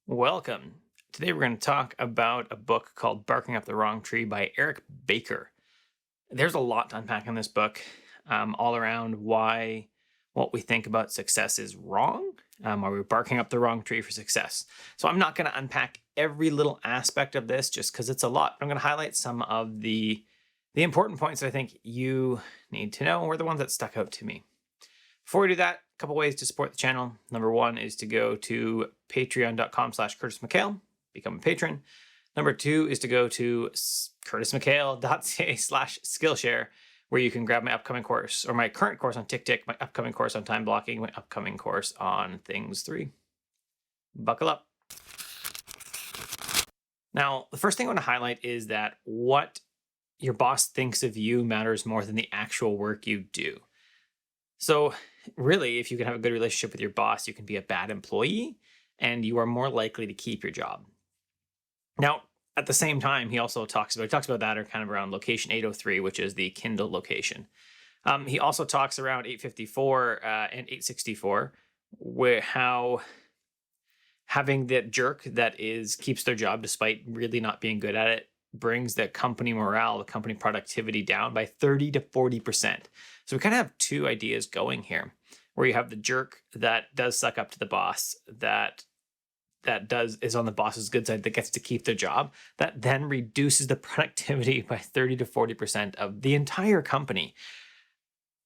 Welcome. Today we're going to talk about a book called Barking Up the Wrong Tree by Eric Baker. There's a lot to unpack in this book, all around why what we think about success is wrong, why we're barking up the wrong tree for success. So I'm not going to unpack every little aspect of this just because it's a lot. I'm going to highlight some of the important points that I think you need to know, or the ones that stuck out to me. Before we do that, a couple ways to support the channel. Number one is to go to patreon.com/CurtisMcHale, become a patron. Number two is to go to curtismchale.ca/Skillshare, where you can grab my upcoming course, or my current course on TickTick, my upcoming course on time blocking, my upcoming course on Things 3. Buckle up. Now, the first thing I want to highlight is that what your boss thinks of you matters more than the actual work you do. So really, if you can have a good relationship with your boss, you can be a bad employee and you are more likely to keep your job. Now, at the same time, he talks about that, or kind of around location 803, which is the Kindle location. He also talks around 854 and 864, where how having that jerk that keeps their job despite really not being good at it brings the company morale, the company productivity down by 30 to 40%. So we kind of have two ideas going here, where you have the jerk that does suck up to the boss, that is on the boss's good side, that gets to keep their job, that then reduces the productivity by 30 to 40% of the entire company.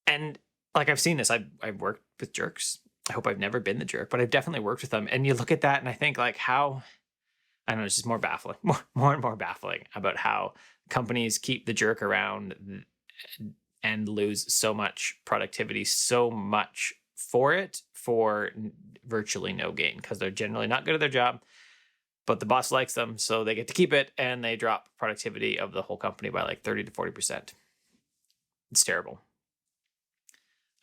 And like, I've seen this, I've worked with jerks. I hope I've never been the jerk, but I've definitely worked with them. And you look at that and I think, like, how, I don't know, it's just more baffling, more and more baffling about how companies keep the jerk around and lose so much productivity, so much for virtually no gain, because they're generally not good at their job, but the boss likes them, so they get to keep it, and they drop productivity of the whole company by like 30 to 40%. It's terrible.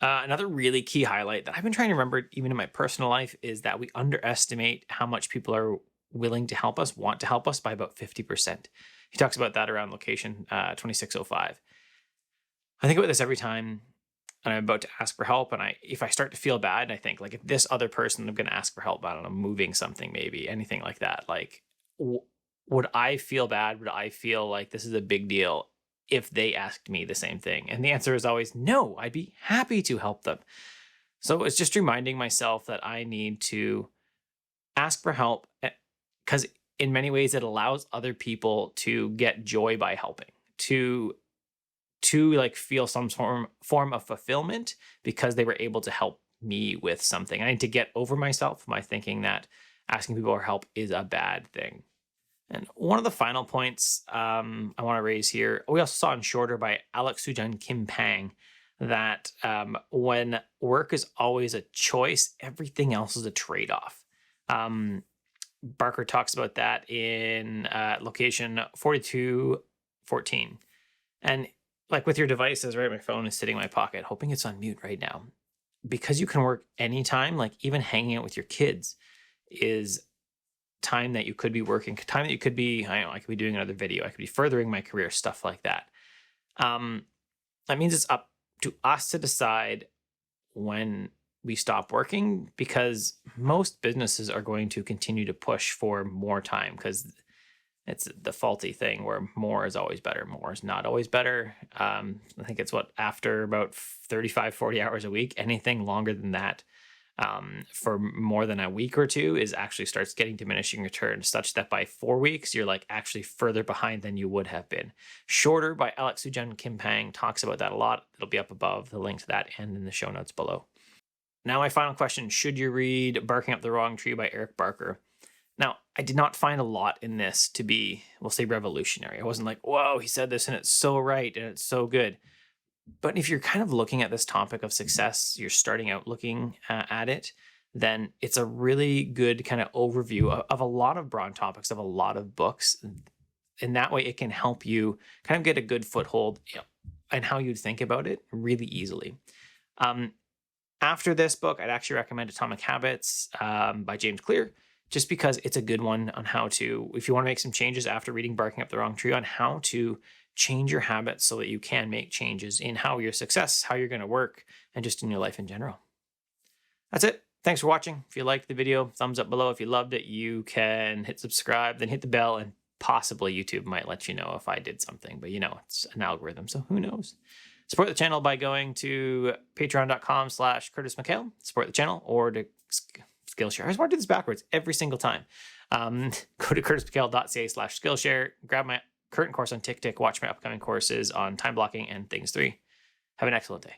Another really key highlight that I've been trying to remember even in my personal life is that we underestimate how much people are willing to help us, want to help us, by about 50%. He talks about that around location 2605. I think about this every time I'm about to ask for help, and if I start to feel bad, and I think, like, if this other person I'm going to ask for help, I don't know, moving something, maybe anything like that, like, would I feel bad? Would I feel like this is a big deal if they asked me the same thing? And the answer is always no. I'd be happy to help them. So it's just reminding myself that I need to ask for help, because in many ways it allows other people to get joy by helping, to like feel some form of fulfillment because they were able to help me with something. I need to get over myself, my thinking that asking people for help is a bad thing. And one of the final points I want to raise here, we also saw in Shorter by Alex Sujun Kim Pang, that when work is always a choice, everything else is a trade-off. Barker talks about that in location 4214. And like, with your devices, right? My phone is sitting in my pocket, hoping it's on mute right now. Because you can work anytime, like even hanging out with your kids is time that you could be working, time that you could be, I don't know, I could be doing another video, I could be furthering my career, stuff like that. That means it's up to us to decide when we stop working, because most businesses are going to continue to push for more time, because it's the faulty thing where more is always better. More is not always better. I think it's after about 35, 40 hours a week, anything longer than that, for more than a week or two, actually starts getting diminishing returns, such that by 4 weeks, you're like actually further behind than you would have been. Shorter by Alex Sujun Kim Pang talks about that a lot. It'll be up above, the link to that, and in the show notes below. Now, my final question: should you read Barking Up the Wrong Tree by Eric Baker? Now, I did not find a lot in this to be, we'll say, revolutionary. I wasn't like, whoa, he said this and it's so right and it's so good. But if you're kind of looking at this topic of success, you're starting out looking at it, then it's a really good kind of overview of a lot of broad topics, of a lot of books. And that way it can help you kind of get a good foothold, and how you'd think about it really easily. After this book, I'd actually recommend Atomic Habits by James Clear, just because it's a good one on how to, if you want to make some changes after reading Barking Up the Wrong Tree, on how to change your habits so that you can make changes in how your success, how you're going to work, and just in your life in general. That's it. Thanks for watching. If you liked the video, thumbs up below. If you loved it, you can hit subscribe, then hit the bell, and possibly YouTube might let you know if I did something, but it's an algorithm, so who knows? Support the channel by going to patreon.com/Curtis McHale, support the channel, or to Skillshare. I just want to do this backwards every single time. Go to curtismchale.ca/Skillshare, grab my current course on TickTick, watch my upcoming courses on time blocking and Things 3. Have an excellent day.